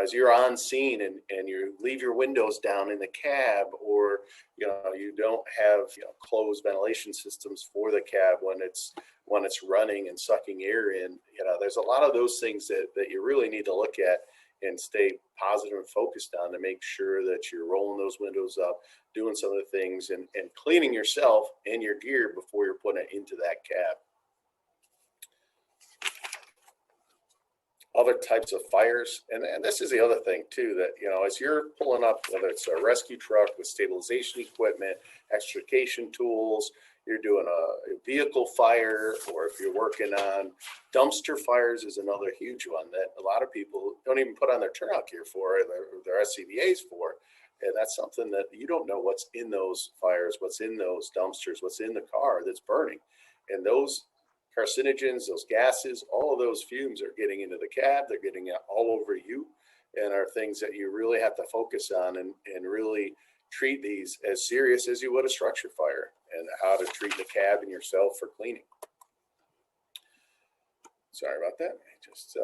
as you're on scene and you leave your windows down in the cab, or you don't have closed ventilation systems for the cab when it's running and sucking air in, there's a lot of those things that you really need to look at and stay positive and focused on to make sure that you're rolling those windows up, doing some of the things and cleaning yourself and your gear before you're putting it into that cab. Other types of fires, and this is the other thing too, that as you're pulling up, whether it's a rescue truck with stabilization equipment, extrication tools, you're doing a vehicle fire, or if you're working on dumpster fires is another huge one that a lot of people don't even put on their turnout gear for, their SCBAs for. And that's something that you don't know what's in those fires, what's in those dumpsters, what's in the car that's burning. And those carcinogens, those gases, all of those fumes are getting into the cab, they're getting all over you, and are things that you really have to focus on and really treat these as serious as you would a structure fire, and how to treat the cab and yourself for cleaning. Sorry about that. Just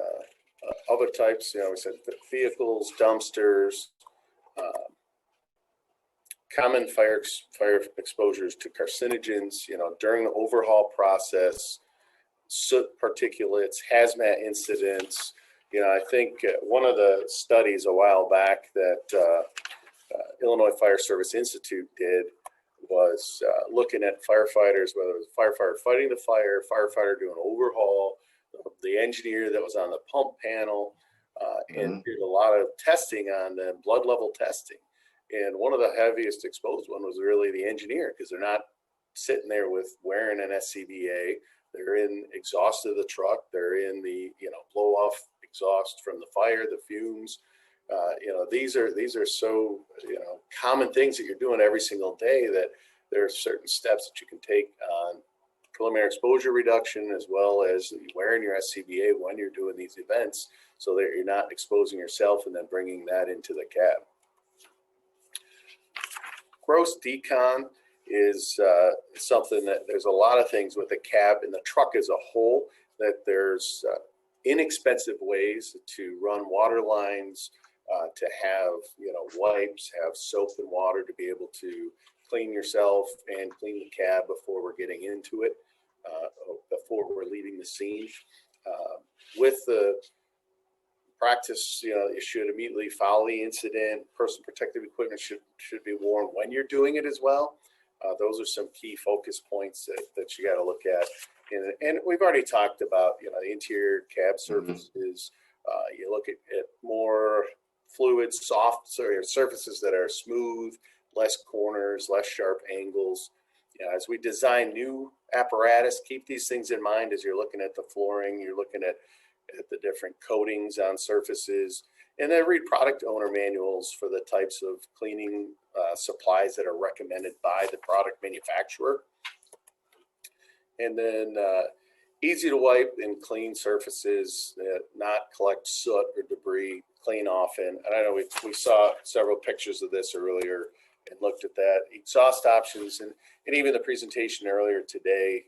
other types, we said vehicles, dumpsters, common fire exposures to carcinogens, during the overhaul process, soot particulates, hazmat incidents. I think one of the studies a while back that Illinois Fire Service Institute did was looking at firefighters, whether it was a firefighter fighting the fire, firefighter doing overhaul, the engineer that was on the pump panel, and did a lot of testing on the blood level testing. And one of the heaviest exposed one was really the engineer, because they're not sitting there with wearing an SCBA. They're in exhaust of the truck. They're in the blow off exhaust from the fire, the fumes. These are so common things that you're doing every single day, that there are certain steps that you can take on preliminary exposure reduction, as well as wearing your SCBA when you're doing these events, so that you're not exposing yourself and then bringing that into the cab. Gross decon is something that there's a lot of things with the cab and the truck as a whole, that there's inexpensive ways to run water lines, to have wipes, have soap and water to be able to clean yourself and clean the cab before we're getting into it, before we're leaving the scene. With the practice, you should immediately follow the incident. Personal protective equipment should be worn when you're doing it as well. Those are some key focus points that you got to look at. And we've already talked about, the interior cab surfaces. You look at more fluid, soft surfaces that are smooth, less corners, less sharp angles. As we design new apparatus. Keep these things in mind as you're looking at the flooring, you're looking at the different coatings on surfaces, and then read product owner manuals for the types of cleaning supplies that are recommended by the product manufacturer. And then easy to wipe and clean surfaces, not collect soot or debris, clean often. And I know we saw several pictures of this earlier and looked at that. Exhaust options and even the presentation earlier today,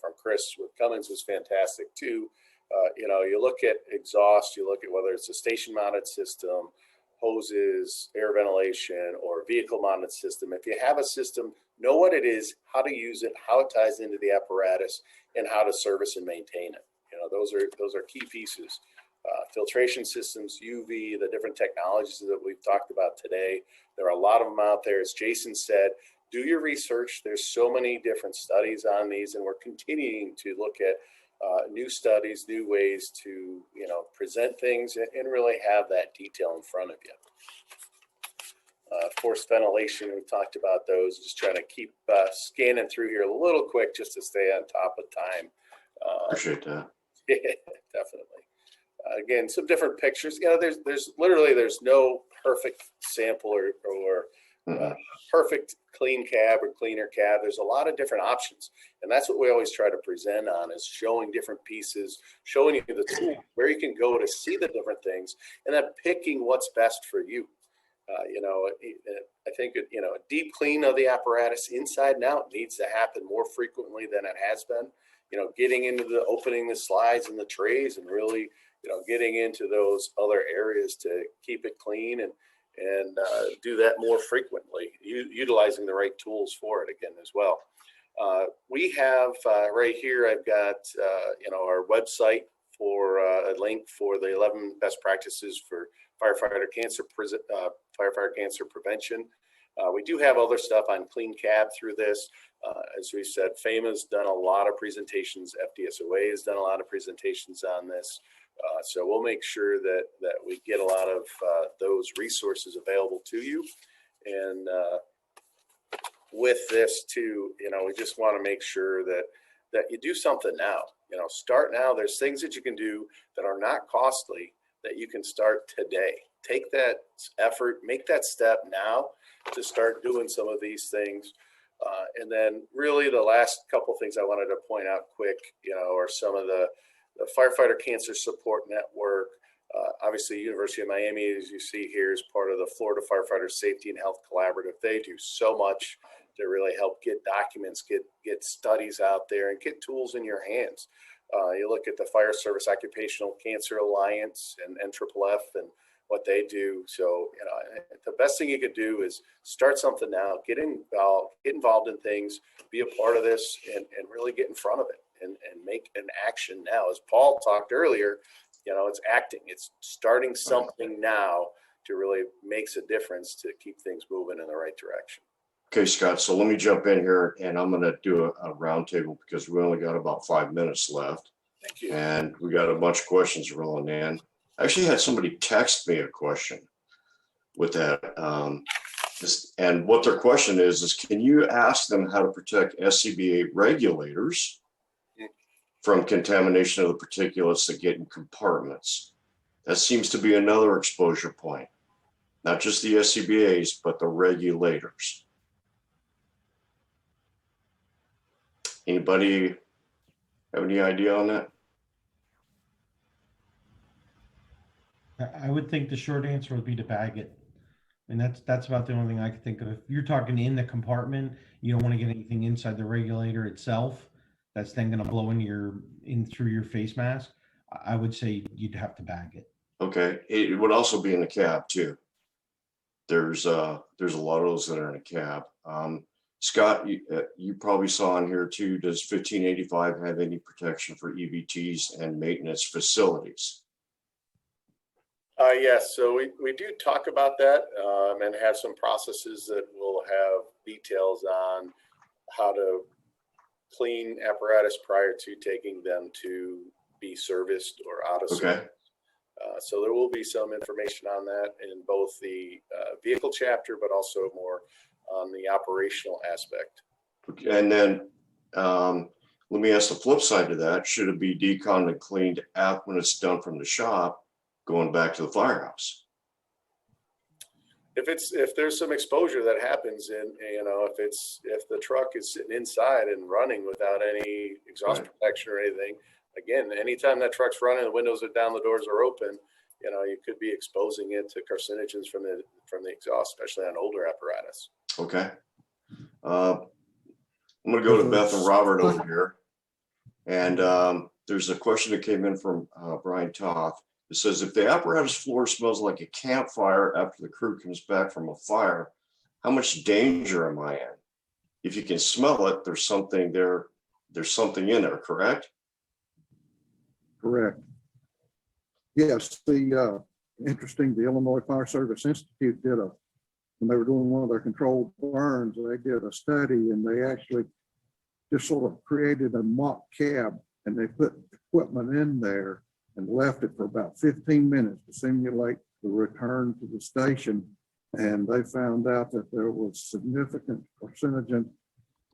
from Chris with Cummins was fantastic too. You look at exhaust, you look at whether it's a station mounted system, hoses, air ventilation, or vehicle mounted system. If you have a system, know what it is, how to use it, how it ties into the apparatus, and how to service and maintain it. Those are key pieces. Filtration systems, UV, the different technologies that we've talked about today. There are a lot of them out there. As Jason said, do your research. There's so many different studies on these, and we're continuing to look at new studies, new ways to present things and really have that detail in front of you. Forced ventilation, we talked about those. Just trying to keep scanning through here a little quick just to stay on top of time. Appreciate that. Yeah, definitely. Again, some different pictures. There's literally no perfect sample or perfect clean cab or cleaner cab. There's a lot of different options, and that's what we always try to present on, is showing different pieces, showing you the tool, where you can go to see the different things, and then picking what's best for you. I think a deep clean of the apparatus inside and out needs to happen more frequently than it has been. Getting into opening the slides and the trays and really getting into those other areas to keep it clean and do that more frequently, utilizing the right tools for it again as well. We have right here, I've got our website for a link for the 11 best practices for firefighter cancer prevention. We do have other stuff on clean cab through this. As we said, FEMA's done a lot of presentations. FDSOA has done a lot of presentations on this. So we'll make sure that we get a lot of those resources available to you. And with this too, we just want to make sure that you do something now. Start now. There's things that you can do that are not costly that you can start today. Take that effort, make that step now to start doing some of these things. And then really the last couple of things I wanted to point out quick, are some of the Firefighter Cancer Support Network. Obviously, University of Miami, as you see here, is part of the Florida Firefighter Safety and Health Collaborative. They do so much to really help get documents, get studies out there, and get tools in your hands. You look at the Fire Service Occupational Cancer Alliance and NFFA and what they do. So, the best thing you could do is start something now, get involved in things, be a part of this, and really get in front of it and make an action now. As Paul talked earlier, it's acting. It's starting something now to really makes a difference to keep things moving in the right direction. Okay, Scott, so let me jump in here and I'm going to do a roundtable because we only got about 5 minutes left. Thank you. And we got a bunch of questions rolling in. I actually had somebody text me a question with that. And what their question is can you ask them how to protect SCBA regulators from contamination of the particulates that get in compartments? That seems to be another exposure point, not just the SCBAs, but the regulators. Anybody have any idea on that? I would think the short answer would be to bag it. And that's about the only thing I could think of. If you're talking in the compartment, you don't want to get anything inside the regulator itself. That's then going to blow in through your face mask. I would say you'd have to bag it. Okay. It would also be in the cab too. There's a lot of those that are in a cab. Scott, you probably saw in here too, does 1585 have any protection for EVTs and maintenance facilities? Yes, so we do talk about that and have some processes that will have details on how to clean apparatus prior to taking them to be serviced or out of service. So there will be some information on that in both the vehicle chapter, but also more on the operational aspect. Okay. And then let me ask the flip side to that. Should it be deconned and cleaned out when it's done from the shop, going back to the firehouse? If there's some exposure that happens and, if the truck is sitting inside and running without any exhaust Right. protection or anything, again, anytime that truck's running, the windows are down, the doors are open, you could be exposing it to carcinogens from the exhaust, especially on older apparatus. Okay. I'm going to go to Beth and Robert over here. And there's a question that came in from Brian Toth. It says, if the apparatus floor smells like a campfire after the crew comes back from a fire, how much danger am I in? If you can smell it, there's something there. There's something in there, correct? Correct. Yes, the Illinois Fire Service Institute when they were doing one of their controlled burns, they did a study and they actually just sort of created a mock cab and they put equipment in there and left it for about 15 minutes to simulate the return to the station. And they found out that there was significant carcinogen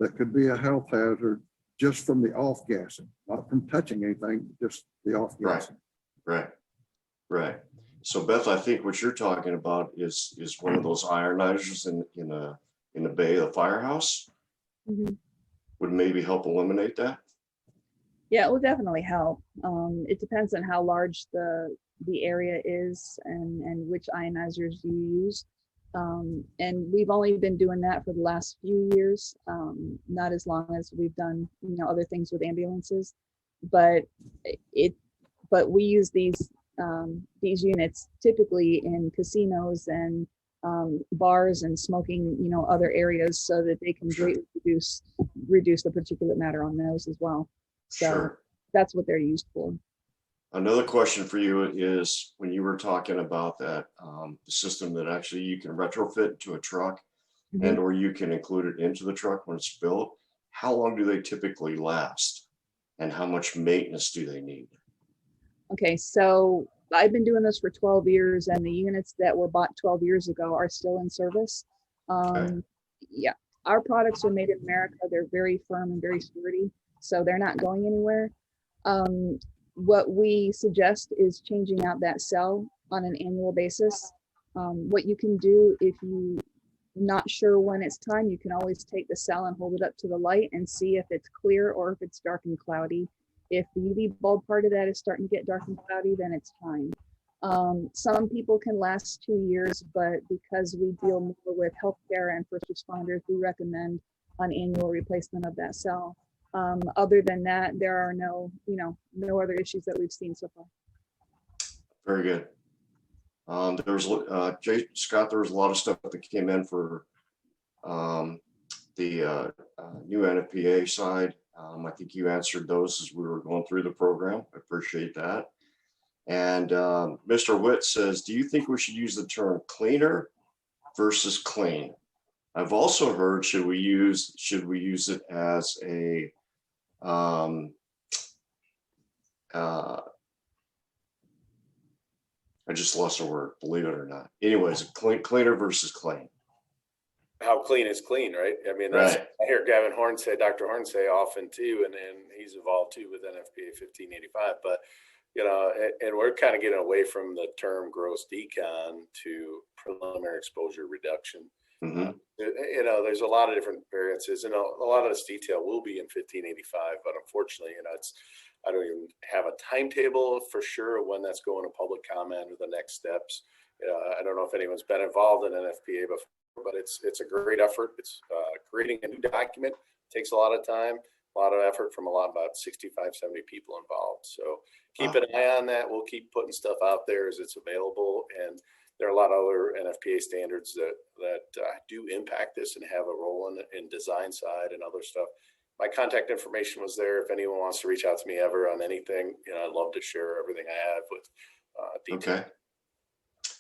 that could be a health hazard just from the off-gassing, not from touching anything, just the off-gassing. Right. So Beth, I think what you're talking about is one of those ionizers in the bay of the firehouse. Mhm. Would maybe help eliminate that. Yeah, it will definitely help. It depends on how large the area is and which ionizers you use. And we've only been doing that for the last few years, not as long as we've done, other things with ambulances. But we use these units typically in casinos and bars and smoking, other areas, so that they can greatly reduce the particulate matter on those as well. So Sure. that's what they're used for. Another question for you is, when you were talking about that, the system that actually you can retrofit to a truck Mhm. and or you can include it into the truck when it's built, how long do they typically last? And how much maintenance do they need? Okay, so I've been doing this for 12 years, and the units that were bought 12 years ago are still in service. Yeah, our products are made in America. They're very firm and very sturdy, so they're not going anywhere. What we suggest is changing out that cell on an annual basis. What you can do, if you're not sure when it's time, you can always take the cell and hold it up to the light and see if it's clear or if it's dark and cloudy. If the UV bulb part of that is starting to get dark and cloudy, then it's time. Some people can last 2 years, but because we deal more with healthcare and first responders, we recommend an annual replacement of that cell. Other than that, there are no other issues that we've seen so far. Very good. Scott, there was a lot of stuff that came in for the new NFPA side. I think you answered those as we were going through the program. I appreciate that. And Mr. Witt says, do you think we should use the term cleaner versus clean? I've also heard, should we use it as a I just lost a word, believe it or not. Anyways, cleaner versus clean. How clean is clean, right? I mean, that's, Right. I hear Gavin Horn say, Dr. Horn say often too, and he's involved too with NFPA 1585. But, and we're kind of getting away from the term gross decon to preliminary exposure reduction. Mhm. There's a lot of different variances, and a lot of this detail will be in 1585. But unfortunately, I don't even have a timetable for sure of when that's going to public comment or the next steps. I don't know if anyone's been involved in NFPA before, but it's a great effort. It's creating a new document takes a lot of time, a lot of effort from about 65, 70 people involved. So keep an eye on that. We'll keep putting stuff out there as it's available. And there are a lot of other NFPA standards that do impact this and have a role in design side and other stuff. My contact information was there. If anyone wants to reach out to me ever on anything, I'd love to share everything I have with detail.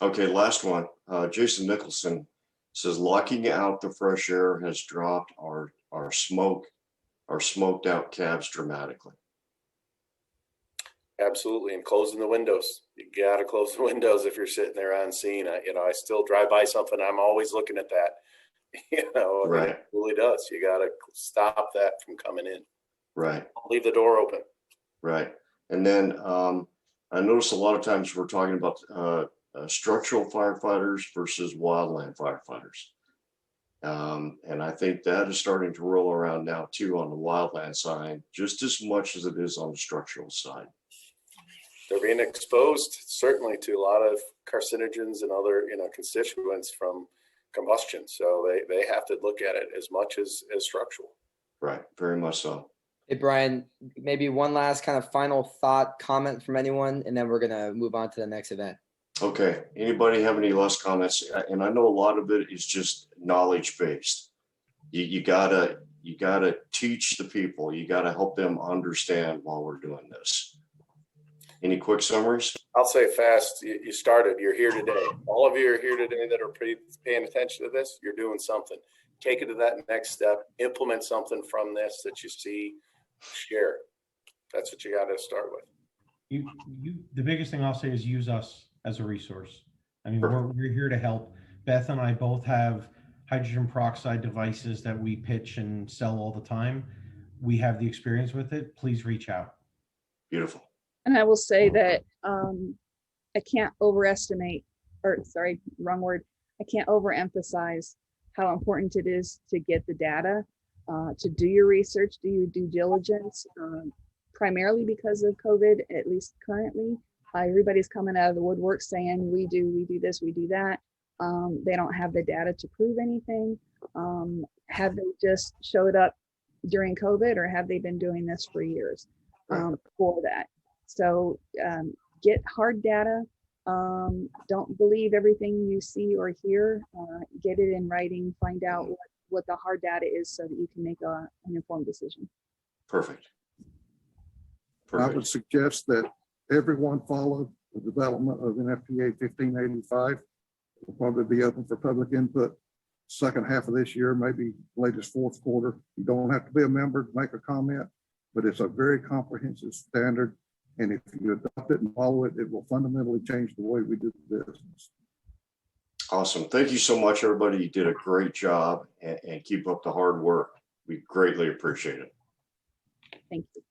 Okay, last one. Jason Nicholson says, locking out the fresh air has dropped our smoked out cabs dramatically. Absolutely, and closing the windows. You gotta close the windows if you're sitting there on scene. I still drive by something. I'm always looking at that. Right. It really does. You got to stop that from coming in. Right. Leave the door open. Right. And then I notice a lot of times we're talking about structural firefighters versus wildland firefighters. And I think that is starting to roll around now too on the wildland side, just as much as it is on the structural side. They're being exposed certainly to a lot of carcinogens and other, constituents from combustion. So they have to look at it as much as structural. Right. Very much so. Hey, Brian, maybe one last kind of final thought, comment from anyone, and then we're going to move on to the next event. Okay. Anybody have any last comments? And I know a lot of it is just knowledge based. You gotta teach the people. You gotta help them understand while we're doing this. Any quick summaries? I'll say fast. You started. You're here today. All of you are here today that are paying attention to this. You're doing something. Take it to that next step. Implement something from this that you see. Share. That's what you got to start with. The biggest thing I'll say is use us as a resource. I mean, we're here to help. Beth and I both have hydrogen peroxide devices that we pitch and sell all the time. We have the experience with it. Please reach out. Beautiful. And I will say that I can't overestimate, wrong word. I can't overemphasize how important it is to get the data, to do your research, do your due diligence, primarily because of COVID, at least currently. Everybody's coming out of the woodwork saying, we do this, we do that. They don't have the data to prove anything. Have they just showed up during COVID, or have they been doing this for years for that? So get hard data. Don't believe everything you see or hear. Get it in writing. Find out what the hard data is so that you can make an informed decision. Perfect. I would suggest that everyone follow the development of NFPA 1585. Will probably be open for public input second half of this year, maybe latest fourth quarter. You don't have to be a member to make a comment, but it's a very comprehensive standard. And if you adopt it and follow it, it will fundamentally change the way we do business. Awesome. Thank you so much, everybody. You did a great job, and keep up the hard work. We greatly appreciate it. Thank you.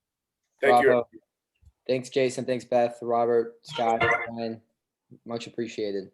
Thank you. Thanks, Jason. Thanks, Beth, Robert, Scott, Ryan. Much appreciated.